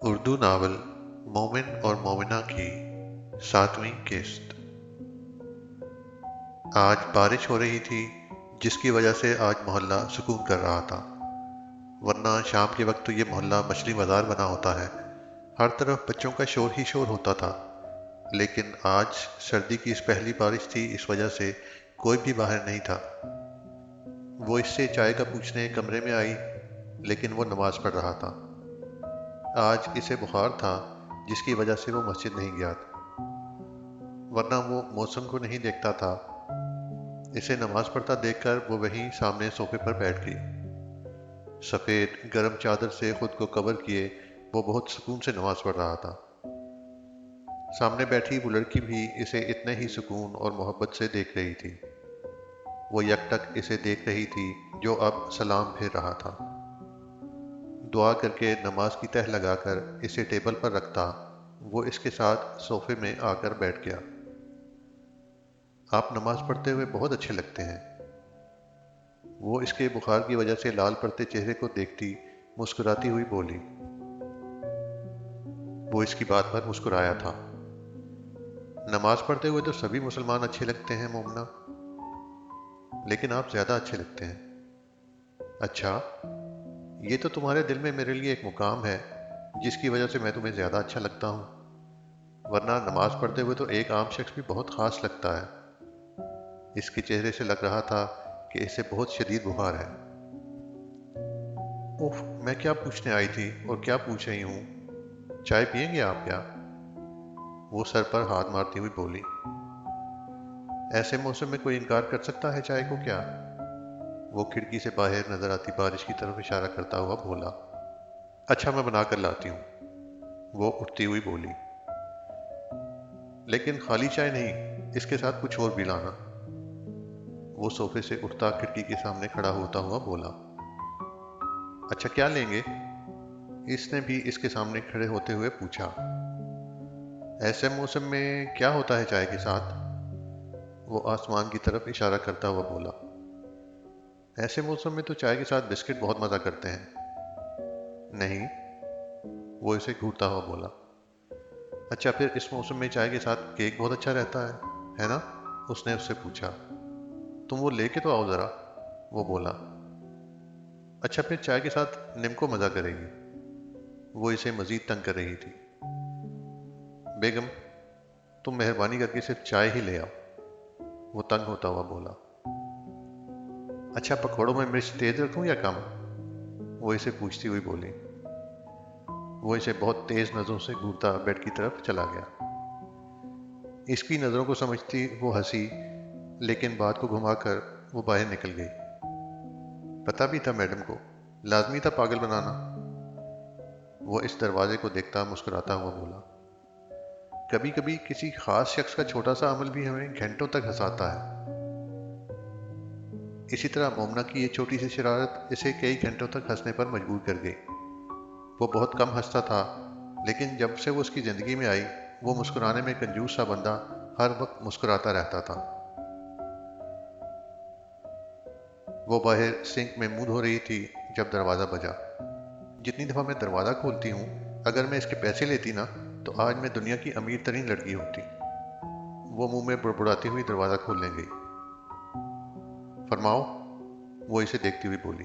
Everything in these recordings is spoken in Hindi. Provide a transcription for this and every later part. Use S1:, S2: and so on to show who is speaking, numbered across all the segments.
S1: उर्दू नावल मोमिन और मोमिना की 7वीं किस्त। आज बारिश हो रही थी, जिसकी वजह से आज मोहल्ला सुकून कर रहा था। वरना शाम के वक्त तो ये मोहल्ला मछली बाजार बना होता है। हर तरफ बच्चों का शोर ही शोर होता था। लेकिन आज सर्दी की इस पहली बारिश थी, इस वजह से कोई भी बाहर नहीं था। वो इससे चाय का पूछने कमरे में आई, लेकिन वो नमाज पढ़ रहा था। आज इसे बुखार था, जिसकी वजह से वो मस्जिद नहीं गया था। वरना वो मौसम को नहीं देखता था। इसे नमाज पढ़ता देखकर वो वहीं सामने सोफे पर बैठ गई। सफ़ेद गर्म चादर से खुद को कवर किए वो बहुत सुकून से नमाज पढ़ रहा था। सामने बैठी वो लड़की भी इसे इतने ही सुकून और मोहब्बत से देख रही थी। वो यकटक इसे देख रही थी, जो अब सलाम फेर रहा था। दुआ करके नमाज की तह लगाकर इसे टेबल पर रखता, वो इसके साथ सोफे में आकर बैठ गया। आप नमाज पढ़ते हुए बहुत अच्छे लगते हैं। वो इसके बुखार की वजह से लाल पड़ते चेहरे को देखती मुस्कुराती हुई बोली। वो इसकी बात पर मुस्कुराया था। नमाज पढ़ते हुए तो सभी मुसलमान अच्छे लगते हैं मोमना, लेकिन आप ज्यादा अच्छे लगते हैं। अच्छा, ये तो तुम्हारे दिल में मेरे लिए एक मुकाम है, जिसकी वजह से मैं तुम्हें ज्यादा अच्छा लगता हूँ। वरना नमाज पढ़ते हुए तो एक आम शख्स भी बहुत खास लगता है। इसके चेहरे से लग रहा था कि इसे बहुत शदीद बुखार है। उफ, मैं क्या पूछने आई थी और क्या पूछ रही हूँ। चाय पियेंगे आप क्या? वो सर पर हाथ मारती हुई बोली। ऐसे मौसम में कोई इनकार कर सकता है चाय को क्या? वो खिड़की से बाहर नजर आती बारिश की तरफ इशारा करता हुआ बोला। अच्छा, मैं बना कर लाती हूँ, वो उठती हुई बोली। लेकिन खाली चाय नहीं, इसके साथ कुछ और भी लाना। वो सोफे से उठता खिड़की के सामने खड़ा होता हुआ बोला। अच्छा, क्या लेंगे? इसने भी इसके सामने खड़े होते हुए पूछा। ऐसे मौसम में क्या होता है चाय के साथ? वो आसमान की तरफ इशारा करता हुआ बोला। ऐसे मौसम में तो चाय के साथ बिस्किट बहुत मज़ा करते हैं। नहीं, वो इसे घूरता हुआ बोला। अच्छा, फिर इस मौसम में चाय के साथ केक बहुत अच्छा रहता है ना? उसने उससे पूछा। तुम वो लेके तो आओ ज़रा, वो बोला। अच्छा, फिर चाय के साथ निम्को मज़ा करेगी, वो इसे मज़ीद तंग कर रही थी। बेगम, तुम मेहरबानी करके सिर्फ चाय ही ले आओ, वो तंग होता हुआ बोला। अच्छा, पकौड़ों में मिर्च तेज़ रखूं या कम? वो इसे पूछती हुई बोली। वो इसे बहुत तेज़ नज़रों से घूरता बेड की तरफ चला गया। इसकी नज़रों को समझती वो हंसी, लेकिन बात को घुमाकर वो बाहर निकल गई। पता भी था मैडम को, लाजमी था पागल बनाना। वो इस दरवाजे को देखता मुस्कुराता हुआ बोला। कभी कभी किसी खास शख्स का छोटा सा अमल भी हमें घंटों तक हंसाता है। इसी तरह मोमना की ये छोटी सी शरारत इसे कई घंटों तक हंसने पर मजबूर कर गई। वो बहुत कम हंसता था, लेकिन जब से वो उसकी ज़िंदगी में आई, वो मुस्कुराने में कंजूस सा बंदा हर वक्त मुस्कुराता रहता था। वो बाहर सिंक में मुंह धो रही थी जब दरवाज़ा बजा। जितनी दफ़ा मैं दरवाज़ा खोलती हूँ, अगर मैं इसके पैसे लेती ना, तो आज मैं दुनिया की अमीर तरीन लड़की होती। वो मुंह में बुड़बुड़ाती हुई दरवाज़ा खोलने गई। फरमाओ, वो इसे देखती हुई बोली।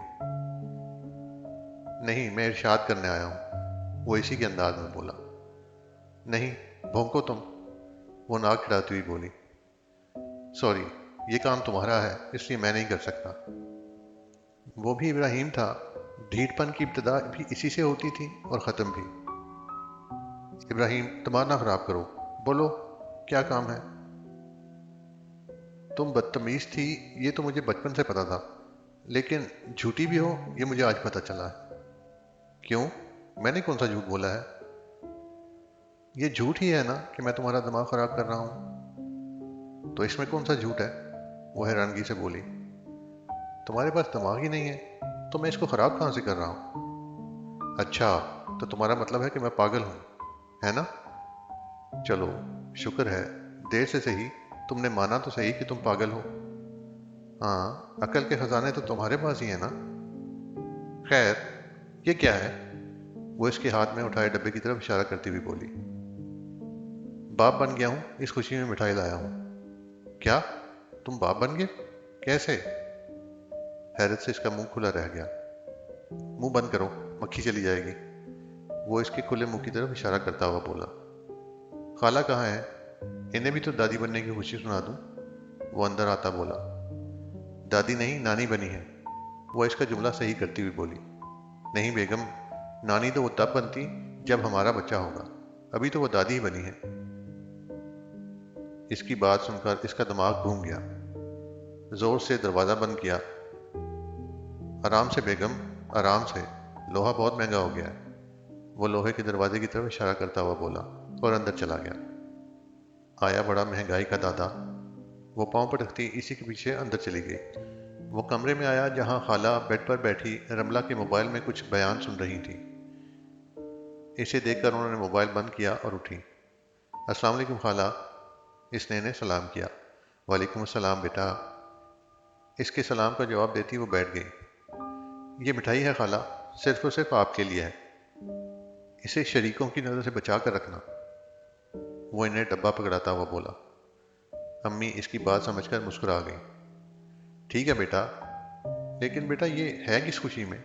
S1: नहीं, मैं इरशाद करने आया हूँ, वो इसी के अंदाज में बोला। नहीं, भौंको तुम, वो नाक खिलाती हुई बोली। सॉरी, ये काम तुम्हारा है, इसलिए मैं नहीं कर सकता। वो भी इब्राहिम था। ढीठपन की इब्तदा भी इसी से होती थी और ख़त्म भी। इब्राहिम, दिमाग ना खराब करो, बोलो, क्या काम है? तुम बदतमीज थी, ये तो मुझे बचपन से पता था, लेकिन झूठी भी हो ये मुझे आज पता चला है। क्यों? मैंने कौन सा झूठ बोला है? ये झूठ ही है ना कि मैं तुम्हारा दिमाग खराब कर रहा हूँ। तो इसमें कौन सा झूठ है? वो हैरानगी से बोली। तुम्हारे पास दिमाग ही नहीं है, तो मैं इसको खराब कहाँ से कर रहा हूँ? अच्छा, तो तुम्हारा मतलब है कि मैं पागल हूँ, है ना? चलो, शुक्र है, देर से सही तुमने माना तो सही कि तुम पागल हो। हाँ, अकल के खजाने तो तुम्हारे पास ही है ना। खैर, ये क्या है? वो इसके हाथ में उठाए डब्बे की तरफ इशारा करती हुई बोली, बाप बन गया हूँ, इस खुशी में मिठाई लाया हूँ। क्या, तुम बाप बन गए? कैसे? हैरत से इसका मुंह खुला रह गया। मुंह बंद करो, मक्खी चली जाएगी। वो इसके खुले मुंह की तरफ इशारा करता हुआ बोला। खाला कहाँ है? इन्हें भी तो दादी बनने की खुशी सुना दूं। वो अंदर आता बोला। दादी नहीं, नानी बनी है। वो इसका जुमला सही करती हुई बोली। नहीं बेगम, नानी तो वो तब बनती जब हमारा बच्चा होगा, अभी तो वो दादी ही बनी है। इसकी बात सुनकर इसका दिमाग घूम गया। जोर से दरवाजा बंद किया। आराम से बेगम, आराम से, लोहा बहुत महंगा हो गया है। वो लोहे के दरवाजे की तरफ इशारा करता हुआ बोला और अंदर चला गया। आया बड़ा महंगाई का दादा। वो पांव पटकती इसी के पीछे अंदर चली गई। वो कमरे में आया जहां खाला बेड पर बैठी रमला के मोबाइल में कुछ बयान सुन रही थी। इसे देखकर उन्होंने मोबाइल बंद किया और उठी। अस्सलाम वालेकुम खाला, इसने इन्हें सलाम किया। वालेकुम अस्सलाम बेटा। इसके सलाम का जवाब देती वो बैठ गई। ये मिठाई है खाला, सिर्फ और सिर्फ आपके लिए है, इसे शरीकों की नज़र से बचा कर रखना। वो इन्हें डब्बा पकड़ाता हुआ बोला। अम्मी इसकी बात समझकर मुस्कुरा गई। ठीक है बेटा, लेकिन बेटा ये है किस खुशी में?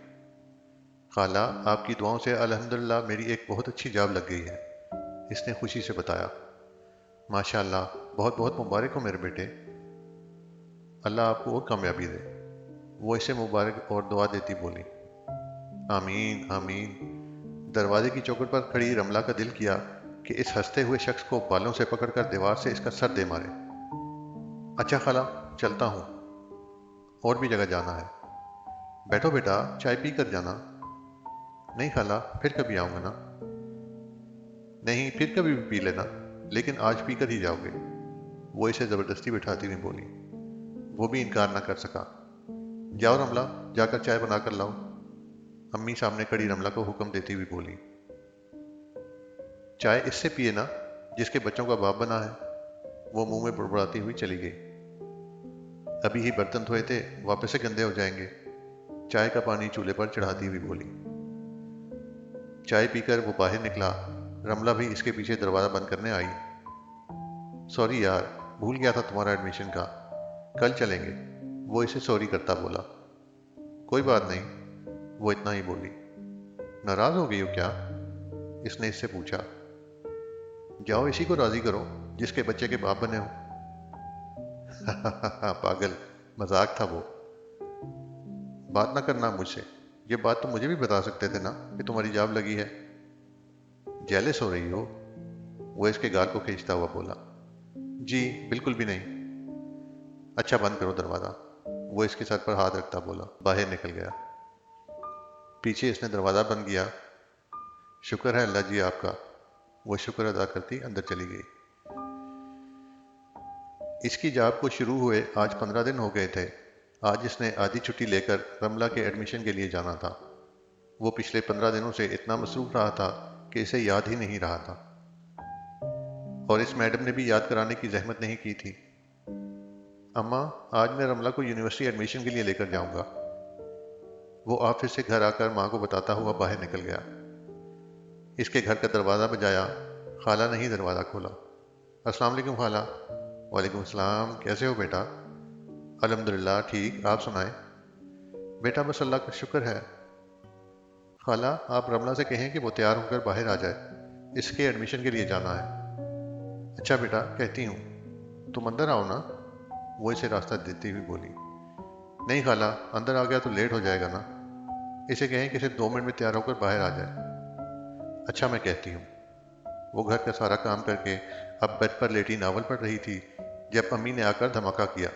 S1: खाला, आपकी दुआओं से अल्हम्दुलिल्लाह मेरी एक बहुत अच्छी जॉब लग गई है, इसने खुशी से बताया। माशाल्लाह, बहुत बहुत मुबारक हो मेरे बेटे, अल्लाह आपको और कामयाबी दे। वो इसे मुबारक और दुआ देती बोली। आमीन आमीन। दरवाजे की चौखट पर खड़ी रमला का दिल किया कि इस हंसते हुए शख्स को बालों से पकड़कर दीवार से इसका सर दे मारे। अच्छा खाला, चलता हूँ, और भी जगह जाना है। बैठो बेटा, चाय पी कर जाना। नहीं खाला, फिर कभी आऊँगा ना। नहीं, फिर कभी भी पी लेना, लेकिन आज पी कर ही जाओगे। वो इसे ज़बरदस्ती बिठाती हुई बोली। वो भी इनकार ना कर सका। जाओ रमला, जाकर चाय बना कर लाओ। अम्मी सामने खड़ी रमला को हुक्म देती हुई बोली। चाय इससे पिए ना जिसके बच्चों का बाप बना है। वो मुंह में बुड़बुड़ाती हुई चली गई। अभी ही बर्तन धोए थे, वापस से गंदे हो जाएंगे। चाय का पानी चूल्हे पर चढ़ाती हुई बोली। चाय पीकर वो बाहर निकला। रमला भी इसके पीछे दरवाज़ा बंद करने आई। सॉरी यार, भूल गया था तुम्हारा एडमिशन का, कल चलेंगे। वो इसे सॉरी करता बोला। कोई बात नहीं, वो इतना ही बोली। नाराज़ हो गई हो क्या? इसने इससे पूछा। जाओ इसी को राज़ी करो जिसके बच्चे के बाप बने हो। पागल, मजाक था वो। बात ना करना मुझसे, ये बात तो मुझे भी बता सकते थे ना कि तुम्हारी जॉब लगी है। जेलस हो रही हो? वो इसके गाल को खींचता हुआ बोला। जी बिल्कुल भी नहीं। अच्छा बंद करो दरवाज़ा। वो इसके सर पर हाथ रखता बोला, बाहर निकल गया। पीछे इसने दरवाज़ा बंद किया। शुक्र है अल्लाह जी आपका। वो शुक्र अदा करती अंदर चली गई। इसकी जॉब को शुरू हुए आज 15 दिन हो गए थे। आज इसने आधी छुट्टी लेकर रमला के एडमिशन के लिए जाना था। वो पिछले 15 दिनों से इतना मसरूफ रहा था कि इसे याद ही नहीं रहा था, और इस मैडम ने भी याद कराने की जहमत नहीं की थी। अम्मा, आज मैं रमला को यूनिवर्सिटी एडमिशन के लिए लेकर जाऊंगा। वो ऑफिस से घर आकर माँ को बताता हुआ बाहर निकल गया। इसके घर का दरवाज़ा बजाया। खाला ने ही दरवाज़ा खोला। अस्सलाम वालेकुम खाला। वालेकुम सलाम, कैसे हो बेटा? अल्हम्दुलिल्लाह ठीक, आप सुनाएं? बेटा बस अल्लाह का शुक्र है। खाला, आप रमला से कहें कि वो तैयार होकर बाहर आ जाए, इसके एडमिशन के लिए जाना है। अच्छा बेटा, कहती हूँ, तुम अंदर आओ ना। वो इसे रास्ता देती हुई बोली। नहीं खाला, अंदर आ गया तो लेट हो जाएगा ना, इसे कहें कि सिर्फ 2 मिनट में तैयार होकर बाहर आ जाए। अच्छा मैं कहती हूँ। वो घर का सारा काम करके अब बेड पर लेटी नावल पढ़ रही थी जब अम्मी ने आकर धमाका किया।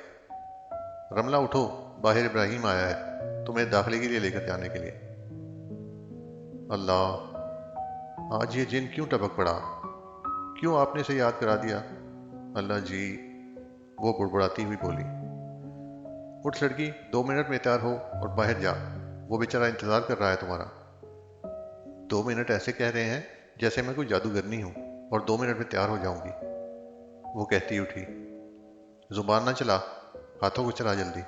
S1: रमला उठो, बाहर इब्राहिम आया है तुम्हें दाखिले के लिए लेकर जाने के लिए। अल्लाह, आज ये जिन क्यों टपक पड़ा? क्यों आपने इसे याद करा दिया? अल्लाह जी, वो बुड़बुड़ाती हुई बोली। उठ लड़की, 2 मिनट में तैयार हो और बाहर जा, वो बेचारा इंतजार कर रहा है तुम्हारा। 2 मिनट ऐसे कह रहे हैं जैसे मैं कोई जादूगरनी हूँ और 2 मिनट में तैयार हो जाऊंगी। वो कहती उठी। जुबान ना चला, हाथों को चला जल्दी।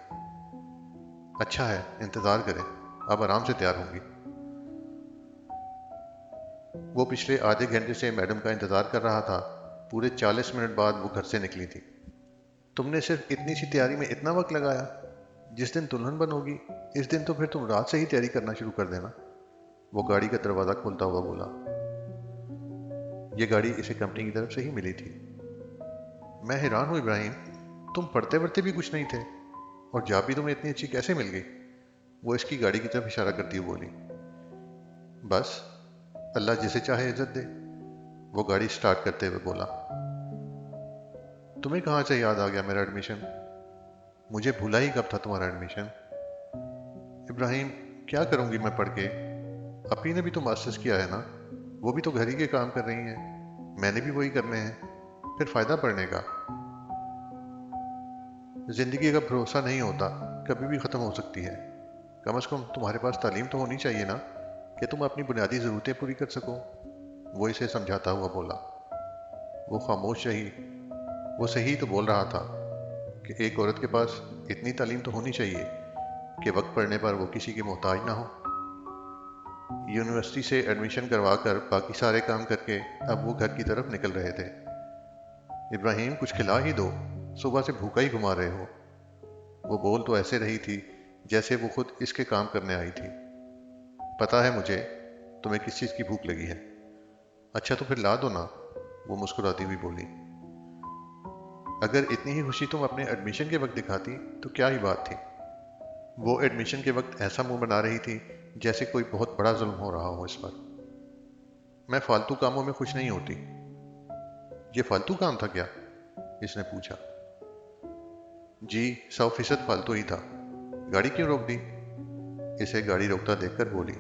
S1: अच्छा है, इंतजार करें, अब आराम से तैयार होंगी। वो पिछले आधे घंटे से मैडम का इंतज़ार कर रहा था। पूरे 40 मिनट बाद वो घर से निकली थी। तुमने सिर्फ इतनी सी तैयारी में इतना वक्त लगाया? जिस दिन दुल्हन बनोगी, इस दिन तो फिर तुम रात से ही तैयारी करना शुरू कर देना। वो गाड़ी का दरवाज़ा खोलता हुआ बोला। ये गाड़ी इसे कंपनी की तरफ से ही मिली थी। मैं हैरान हूँ इब्राहिम, तुम पढ़ते पढ़ते भी कुछ नहीं थे और जॉब भी तुम्हें इतनी अच्छी कैसे मिल गई? वो इसकी गाड़ी की तरफ इशारा करती हुई बोली। बस, अल्लाह जिसे चाहे इज्जत दे, वो गाड़ी स्टार्ट करते हुए बोला। तुम्हें कहाँ से याद आ गया मेरा एडमिशन? मुझे भूला ही कब था तुम्हारा एडमिशन? इब्राहिम, क्या करूंगी मैं पढ़ के? अपी ने भी तो मास्टर्स किया है ना, वो भी तो घर ही के काम कर रही हैं, मैंने भी वही करने हैं, फिर फायदा पढ़ने का? जिंदगी का भरोसा नहीं होता, कभी भी ख़त्म हो सकती है। कम से कम तुम्हारे पास तालीम तो होनी चाहिए ना, कि तुम अपनी बुनियादी ज़रूरतें पूरी कर सको। वो इसे समझाता हुआ बोला। वो खामोश रही। वो सही तो बोल रहा था कि एक औरत के पास इतनी तालीम तो होनी चाहिए कि वक्त पड़ने पर वो किसी के मोहताज ना हो। यूनिवर्सिटी से एडमिशन करवा कर बाकी सारे काम करके अब वो घर की तरफ निकल रहे थे। इब्राहिम, कुछ खिला ही दो, सुबह से भूखा ही घुमा रहे हो। वो बोल तो ऐसे रही थी जैसे वो खुद इसके काम करने आई थी। पता है मुझे तुम्हें किस चीज़ की भूख लगी है। अच्छा तो फिर ला दो ना, वो मुस्कुराती हुई बोली। अगर इतनी ही खुशी तुम अपने एडमिशन के वक्त दिखाती तो क्या ही बात थी। वो एडमिशन के वक्त ऐसा मुंह बना रही थी जैसे कोई बहुत बड़ा जुल्म हो रहा हो इस पर। मैं फालतू कामों में खुश नहीं होती। ये फालतू काम था क्या? इसने पूछा। जी, 100% फालतू ही था। गाड़ी क्यों रोक दी? इसे गाड़ी रोकता देखकर बोली।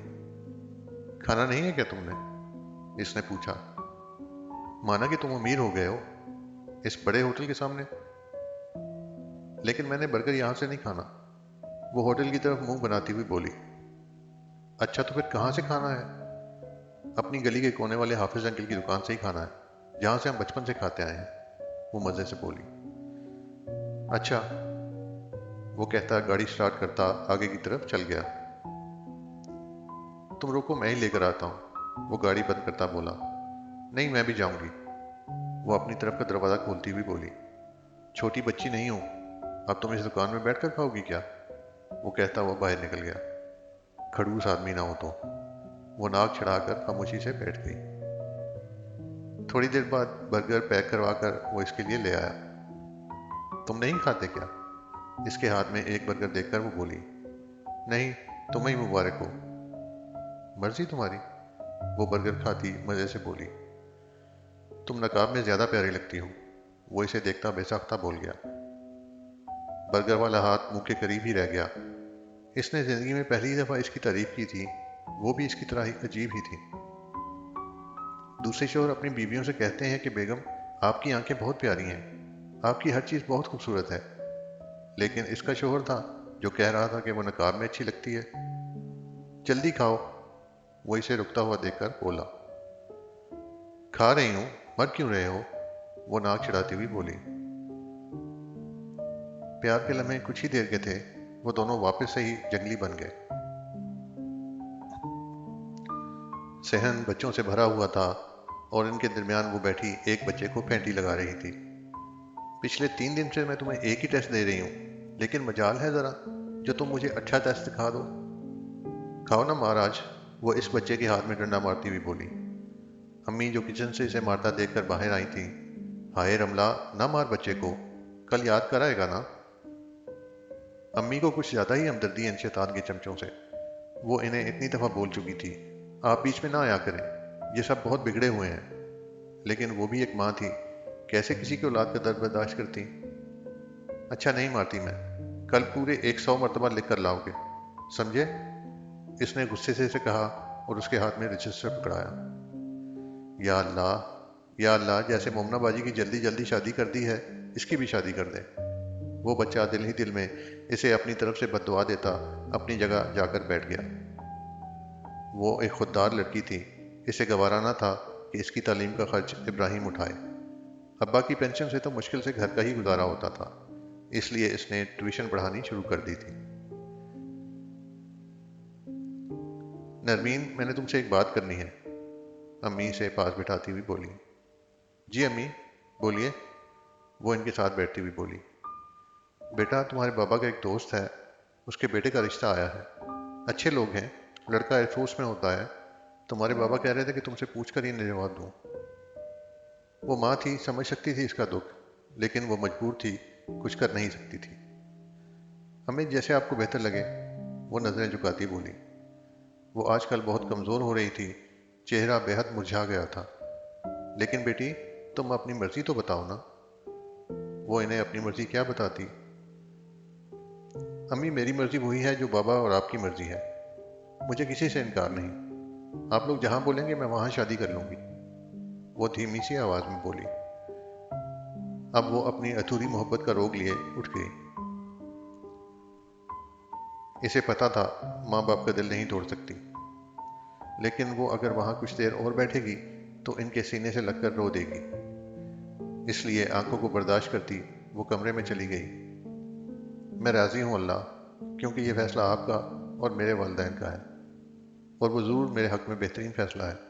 S1: खाना नहीं है क्या तुमने? इसने पूछा। माना कि तुम अमीर हो गए हो इस बड़े होटल के सामने, लेकिन मैंने बर्गर यहाँ से नहीं खाना। वो होटल की तरफ मुंह बनाती हुई बोली। अच्छा तो फिर कहाँ से खाना है? अपनी गली के कोने वाले हाफिज अंकल की दुकान से ही खाना है, जहाँ से हम बचपन से खाते आए हैं, वो मज़े से बोली। अच्छा, वो कहता गाड़ी स्टार्ट करता आगे की तरफ चल गया। तुम रुको, मैं ही लेकर आता हूँ, वो गाड़ी बंद करता बोला। नहीं, मैं भी जाऊंगी, वो अपनी तरफ का दरवाज़ा खोलती हुई बोली। छोटी बच्ची नहीं हूँ, अब तुम इस दुकान में बैठ कर खाओगी क्या? वो कहता हुआ बाहर निकल गया। खड़ूस आदमी ना हो तो। वो नाक चढ़ाकर खामोशी से बैठ गई। थोड़ी देर बाद बर्गर पैक करवा कर वो इसके लिए ले आया। तुम नहीं खाते क्या? इसके हाथ में एक बर्गर देखकर वो बोली। नहीं, तुम्हें ही मुबारक हो, मर्जी तुम्हारी, वो बर्गर खाती मज़े से बोली। तुम नकाब में ज़्यादा प्यारी लगती हो, वो इसे देखता बेसाख्ता बोल गया। बर्गर वाला हाथ मुंह के करीब ही रह गया। इसने ज़िंदगी में पहली दफ़ा इसकी तारीफ की थी, वो भी इसकी तरह ही अजीब ही थी। दूसरे शोहर अपनी बीवियों से कहते हैं कि बेगम, आपकी आंखें बहुत प्यारी हैं, आपकी हर चीज़ बहुत खूबसूरत है, लेकिन इसका शोहर था जो कह रहा था कि वो नकाब में अच्छी लगती है। जल्दी खाओ, वो इसे रुकता हुआ देखकर बोला। खा रही हूँ, मर क्यों रहे हो, वो नाक चिढ़ाती हुई बोली। प्यार के लम्हे कुछ ही देर के थे, वो दोनों वापस से ही जंगली बन गए। सहन बच्चों से भरा हुआ था और इनके दरमियान वो बैठी एक बच्चे को फैंटी लगा रही थी। पिछले 3 दिन से मैं तुम्हें एक ही टेस्ट दे रही हूँ, लेकिन मजाल है ज़रा जो तुम मुझे अच्छा टेस्ट दिखा दो। खाओ ना महाराज, वो इस बच्चे के हाथ में डंडा मारती हुई बोली। अम्मी जो किचन से इसे मारता देखकर बाहर आई थी। हाय रमला, ना मार बच्चे को, कल याद कराएगा ना। अम्मी को कुछ ज़्यादा ही हमदर्दी है इन शैतान के चमचों से, वो इन्हें इतनी दफ़ा बोल चुकी थी। आप बीच में ना आया करें, ये सब बहुत बिगड़े हुए हैं। लेकिन वो भी एक माँ थी, कैसे किसी की औलाद का दर्द बर्दाश्त करती। अच्छा नहीं मारती मैं, कल पूरे 100 मरतबा लिख कर लाओगे, समझे? इसने गुस्से से इसे कहा और उसके हाथ में रजिस्टर पकड़ाया। या अल्लाह, या अल्लाह, जैसे मोमना बाजी की जल्दी जल्दी शादी कर दी है, इसकी भी शादी कर दे। वो बच्चा दिल ही दिल में इसे अपनी तरफ से बद्दुआ देता अपनी जगह जाकर बैठ गया। वो एक खुददार लड़की थी, इसे गवारा ना था कि इसकी तालीम का खर्च इब्राहिम उठाए। अब्बा की पेंशन से तो मुश्किल से घर का ही गुजारा होता था, इसलिए इसने ट्यूशन पढ़ानी शुरू कर दी थी। नरमीन, मैंने तुमसे एक बात करनी है। अम्मी से पास बिठाती हुई बोली। जी अम्मी, बोलिए, वो इनके साथ बैठती हुई बोली। बेटा, तुम्हारे बाबा का एक दोस्त है, उसके बेटे का रिश्ता आया है। अच्छे लोग हैं, लड़का एयरफोर्स में होता है। तुम्हारे बाबा कह रहे थे कि तुमसे पूछ कर ही इन्हें जवाब दूँ। वो माँ थी, समझ सकती थी इसका दुख, लेकिन वो मजबूर थी, कुछ कर नहीं सकती थी। हमें जैसे आपको बेहतर लगे, वो नज़रें झुकाती बोली। वो आजकल बहुत कमज़ोर हो रही थी, चेहरा बेहद मुरझा गया था। लेकिन बेटी, तुम अपनी मर्जी तो बताओ ना। वो इन्हें अपनी मर्जी क्या बताती। अम्मी, मेरी मर्जी वही है जो बाबा और आपकी मर्जी है। मुझे किसी से इनकार नहीं। आप लोग जहां बोलेंगे मैं वहां शादी कर लूंगी। वो धीमी सी आवाज में बोली। अब वो अपनी अधूरी मोहब्बत का रोग लिए उठ गई। इसे पता था माँ बाप का दिल नहीं तोड़ सकती, लेकिन वो अगर वहां कुछ देर और बैठेगी तो इनके सीने से लगकर रो देगी। इसलिए आंखों को बर्दाश्त करती वो कमरे में चली गई। मैं राजी हूँ अल्लाह, क्योंकि ये फैसला आपका और मेरे वालिदैन का है, और वो ज़रूर मेरे हक में बेहतरीन फैसला है।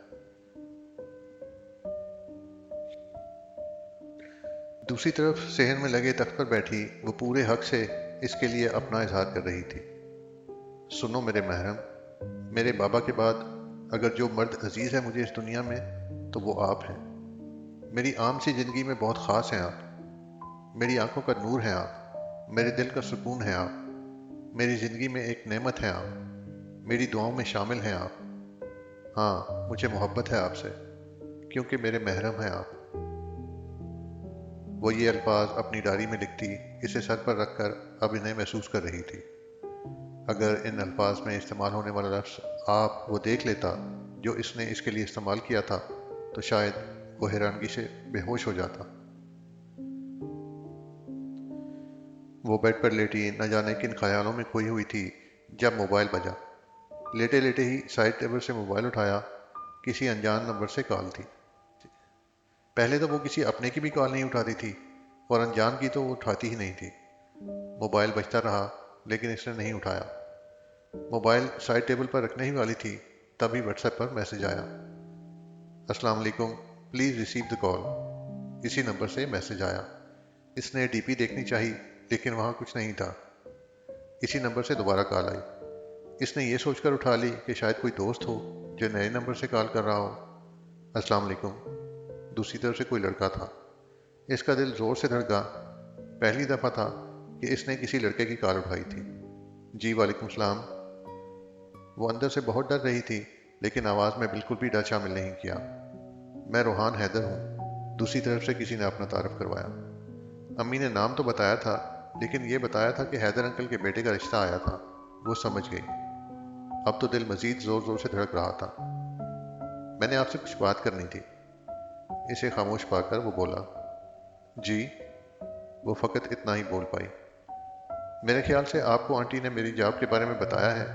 S1: दूसरी तरफ सेहन में लगे तख्त पर बैठी वो पूरे हक से इसके लिए अपना इजहार कर रही थी। सुनो मेरे महरम, मेरे बाबा के बाद अगर जो मर्द अजीज़ है मुझे इस दुनिया में, तो वो आप हैं। मेरी आम सी ज़िंदगी में बहुत ख़ास हैं आप। मेरी आंखों का नूर हैं आप। मेरे दिल का सुकून है आप। मेरी ज़िंदगी में एक नेमत है आप। मेरी दुआओं में शामिल हैं आप। हाँ, मुझे मोहब्बत है आपसे, क्योंकि मेरे महरम हैं आप। वो ये अल्फाज अपनी डायरी में लिखती, इसे सर पर रखकर अब इन्हें महसूस कर रही थी। अगर इन अल्फाज में इस्तेमाल होने वाला लफ्ज़ आप वो देख लेता जो इसने इसके लिए इस्तेमाल किया था, तो शायद वो हैरानगी से बेहोश हो जाता। वो बेड पर लेटी न जाने किन ख्यालों में खोई हुई थी जब मोबाइल बजा। लेटे लेटे ही साइड टेबल से मोबाइल उठाया। किसी अनजान नंबर से कॉल थी। पहले तो वो किसी अपने की भी कॉल नहीं उठाती थी, और अनजान की तो वो उठाती ही नहीं थी। मोबाइल बजता रहा, लेकिन इसने नहीं उठाया। मोबाइल साइड टेबल पर रखने ही वाली थी, तभी व्हाट्सएप पर मैसेज आया। अस्सलाम वालेकुम, प्लीज़ रिसीव द कॉल। इसी नंबर से मैसेज आया। इसने डीपी देखनी चाहिए, लेकिन वहाँ कुछ नहीं था। इसी नंबर से दोबारा कॉल आई। इसने ये सोचकर उठा ली कि शायद कोई दोस्त हो जो नए नंबर से कॉल कर रहा हो। अस्सलाम वालेकुम। दूसरी तरफ से कोई लड़का था। इसका दिल जोर से धड़का। पहली दफ़ा था कि इसने किसी लड़के की कॉल उठाई थी। जी वालेकुम सलाम। वो अंदर से बहुत डर रही थी, लेकिन आवाज़ में बिल्कुल भी डर शामिल नहीं किया। मैं रोहान हैदर हूँ। दूसरी तरफ से किसी ने अपना तारफ़ करवाया। अम्मी ने नाम तो बताया था, लेकिन ये बताया था कि हैदर अंकल के बेटे का रिश्ता आया था। वो समझ गई। अब तो दिल मजीद ज़ोर ज़ोर से धड़क रहा था। मैंने आपसे कुछ बात करनी थी। इसे खामोश पाकर वो बोला। जी। वो फ़कत इतना ही बोल पाई। मेरे ख्याल से आपको आंटी ने मेरी जॉब के बारे में बताया है,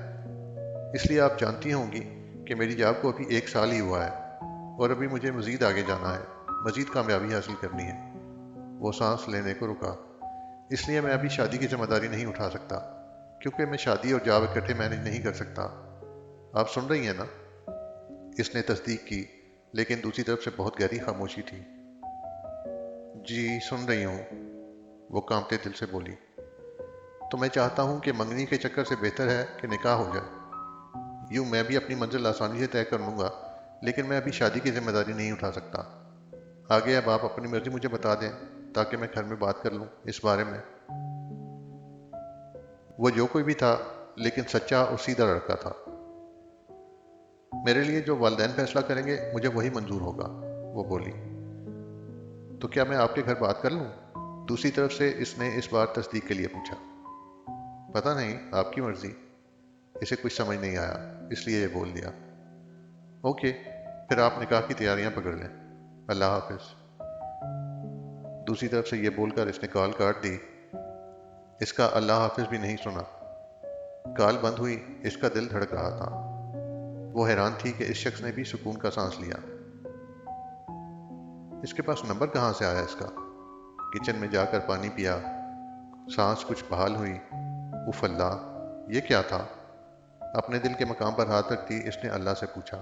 S1: इसलिए आप जानती होंगी कि मेरी जॉब को अभी 1 साल ही हुआ है, और अभी मुझे मज़ीद आगे जाना है, मज़ीद कामयाबी हासिल करनी है। वो सांस लेने को रुका। इसलिए मैं अभी शादी की जिम्मेदारी नहीं उठा सकता, क्योंकि मैं शादी और जॉब इकट्ठे मैनेज नहीं कर सकता। आप सुन रही हैं ना? इसने तस्दीक की, लेकिन दूसरी तरफ से बहुत गहरी खामोशी थी। जी सुन रही हूँ, वो कांपते दिल से बोली। तो मैं चाहता हूँ कि मंगनी के चक्कर से बेहतर है कि निकाह हो जाए। यूँ मैं भी अपनी मंजिल आसानी से तय कर लूँगा, लेकिन मैं अभी शादी की जिम्मेदारी नहीं उठा सकता। आगे अब आप अपनी मर्जी मुझे बता दें, ताकि मैं घर में बात कर लूँ इस बारे में। वो जो कोई भी था, लेकिन सच्चा और सीधा लड़का था। मेरे लिए जो वालिदैन फैसला करेंगे मुझे वही मंजूर होगा, वो बोली। तो क्या मैं आपके घर बात कर लूँ? दूसरी तरफ से इसने इस बार तस्दीक के लिए पूछा। पता नहीं, आपकी मर्जी। इसे कुछ समझ नहीं आया, इसलिए ये बोल दिया। ओके, फिर आप निकाह की तैयारियां पकड़ लें। अल्लाह हाफिज। दूसरी तरफ से ये बोलकर इसने कॉल काट दी। इसका अल्लाह हाफिज भी नहीं सुना। कॉल बंद हुई। इसका दिल धड़क रहा था। वो हैरान थी कि इस शख्स ने भी सुकून का सांस लिया। इसके पास नंबर कहाँ से आया इसका? किचन में जाकर पानी पिया। सांस कुछ बहाल हुई। उफ अल्लाह, ये क्या था? अपने दिल के मकाम पर हाथ रखती इसने अल्लाह से पूछा।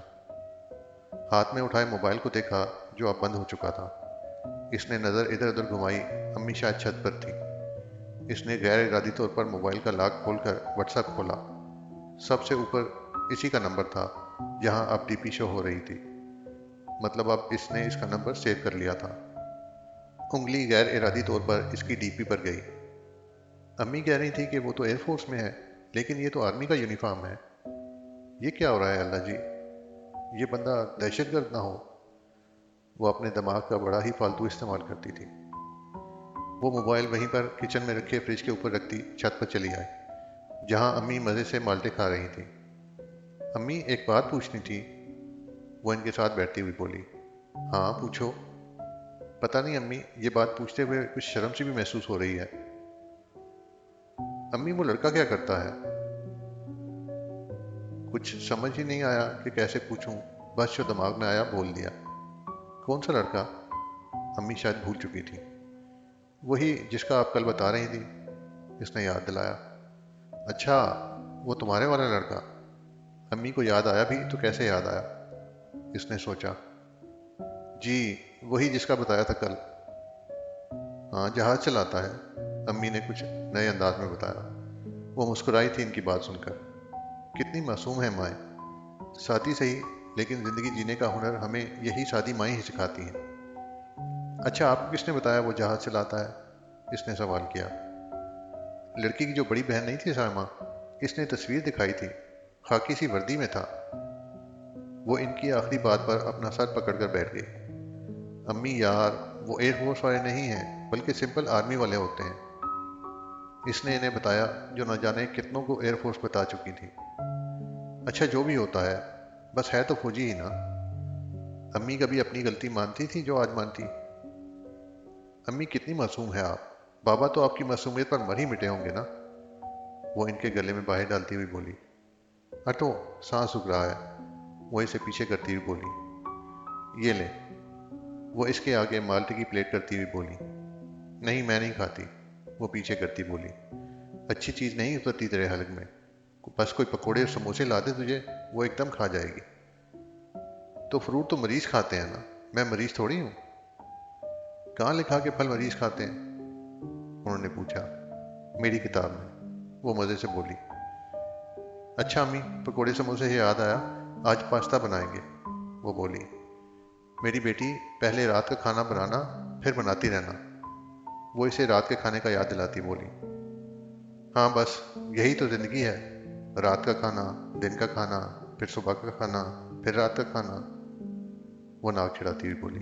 S1: हाथ में उठाए मोबाइल को देखा जो अब बंद हो चुका था। इसने नज़र इधर उधर घुमाई। अम्मी शायद छत पर थी। इसने गैर इरादी तौर पर मोबाइल का लॉक खोलकर व्हाट्सएप खोला। सबसे ऊपर इसी का नंबर था जहां अब डीपी शो हो रही थी। मतलब अब इसने इसका नंबर सेव कर लिया था। उंगली गैर इरादी तौर पर इसकी डीपी पर गई। अम्मी कह रही थी कि वो तो एयरफोर्स में है, लेकिन ये तो आर्मी का यूनिफॉर्म है। ये क्या हो रहा है अल्लाह जी? ये बंदा दहशतगर्द ना हो? वो अपने दिमाग का बड़ा ही फालतू इस्तेमाल करती थी। वो मोबाइल वहीं पर किचन में रखे फ्रिज के ऊपर रखती छत पर चली आई, जहां अम्मी मज़े से माल्टे खा रही थी। अम्मी, एक बात पूछनी थी, वो इनके साथ बैठती हुई बोली। हाँ पूछो। पता नहीं अम्मी, ये बात पूछते हुए कुछ शर्म सी भी महसूस हो रही है। अम्मी, वो लड़का क्या करता है? कुछ समझ ही नहीं आया कि कैसे पूछूं। बस जो दिमाग में आया बोल दिया। कौन सा लड़का? अम्मी शायद भूल चुकी थी। वही जिसका आप कल बता रही थी, इसने याद दिलाया। अच्छा, वो तुम्हारे वाला लड़का? अम्मी को याद आया भी तो कैसे याद आया, इसने सोचा। जी, वही जिसका बताया था कल। हाँ, जहाज चलाता है, अम्मी ने कुछ नए अंदाज में बताया। वो मुस्कुराई थी इनकी बात सुनकर। कितनी मासूम है माएँ। शादी सही, लेकिन जिंदगी जीने का हुनर हमें यही शादी माएँ ही सिखाती हैं। अच्छा, आपको किसने बताया वो जहाज चलाता है? इसने सवाल किया। लड़की की जो बड़ी बहन नहीं थी सायमा, इसने तस्वीर दिखाई थी, खाकी सी वर्दी में था। वो इनकी आखिरी बात पर अपना सर पकड़कर बैठ गई। अम्मी यार, वो एयरफोर्स वाले नहीं हैं, बल्कि सिंपल आर्मी वाले होते हैं। इसने इन्हें बताया जो न जाने कितनों को एयरफोर्स बता चुकी थी। अच्छा, जो भी होता है, बस है तो फौजी ही ना। अम्मी कभी अपनी गलती मानती थी जो आज मानती? अम्मी, कितनी मासूम है आप। बाबा तो आपकी मासूमियत पर मर ही मिटे होंगे ना। वो इनके गले में बाहें डालती हुई बोली। हटो, सांस रुक रहा है। वो इसे पीछे करती हुई बोली। ये ले। वो इसके आगे माल्टे की प्लेट करती हुई बोली। नहीं, मैं नहीं खाती। वो पीछे करती बोली। अच्छी चीज़ नहीं उतरती तेरे हलक में। बस कोई पकोड़े और समोसे ला दे तुझे, वो एकदम खा जाएगी। तो फ्रूट तो मरीज खाते हैं ना, मैं मरीज थोड़ी हूँ। कहाँ लिखा के फल मरीज खाते हैं? उन्होंने पूछा। मेरी किताब में, वो मज़े से बोली। अच्छा अम्मी, पकोड़े समोसे से याद आया, आज पास्ता बनाएंगे, वो बोली। मेरी बेटी, पहले रात का खाना बनाना, फिर बनाती रहना। वो इसे रात के खाने का याद दिलाती बोली। हाँ बस, यही तो जिंदगी है। रात का खाना, दिन का खाना, फिर सुबह का खाना, फिर रात का खाना। वो नाक छिड़ाती हुई बोली।